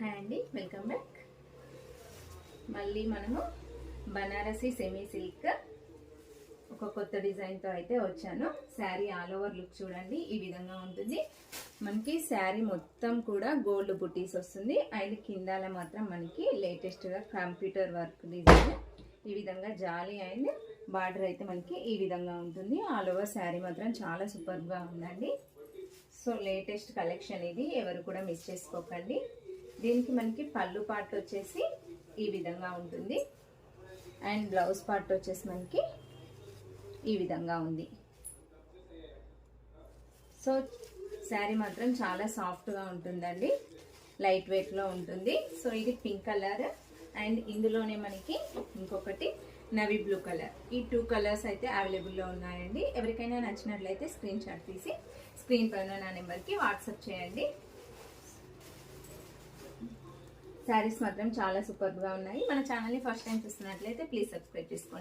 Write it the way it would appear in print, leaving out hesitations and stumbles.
Hi అండి, welcome back. మళ్ళీ మనము బనారసి సెమీ సిల్క్ ఒక కొత్త డిజైన్తో అయితే వచ్చాను. శారీ ఆల్ ఓవర్ లుక్ చూడండి, ఈ విధంగా ఉంటుంది. మనకి శారీ మొత్తం కూడా గోల్డ్ బుటీస్ వస్తుంది. అండ్ కిందాల మాత్రం మనకి లేటెస్ట్గా కంప్యూటర్ వర్క్ డిజైన్, ఈ విధంగా జాలీ అండ్ బార్డర్ అయితే మనకి ఈ విధంగా ఉంటుంది. ఆల్ ఓవర్ శారీ మాత్రం చాలా సూపర్గా ఉందండి. సో లేటెస్ట్ కలెక్షన్ ఇది, ఎవరు కూడా మిస్ చేసుకోకండి. దీనికి మనకి పళ్ళు పార్ట్ వచ్చేసి ఈ విధంగా ఉంటుంది. అండ్ బ్లౌజ్ పార్ట్ వచ్చేసి మనకి ఈ విధంగా ఉంది. సో శారీ మాత్రం చాలా సాఫ్ట్గా ఉంటుందండి, లైట్ వెయిట్లో ఉంటుంది. సో ఇది పింక్ కలర్ అండ్ ఇందులోనే మనకి ఇంకొకటి నవీ బ్లూ కలర్. ఈ 2 కలర్స్ అయితే అవైలబుల్లో ఉన్నాయండి. ఎవరికైనా నచ్చినట్లయితే స్క్రీన్ షాట్ తీసి స్క్రీన్ పైన నా నెంబర్కి వాట్సాప్ చేయండి. శారీస్ మాత్రం చాలా సూపర్గా ఉన్నాయి. మన ఛానల్ని ఫస్ట్ టైం చూస్తున్నట్లయితే ప్లీజ్ సబ్స్క్రైబ్ చేసుకోండి.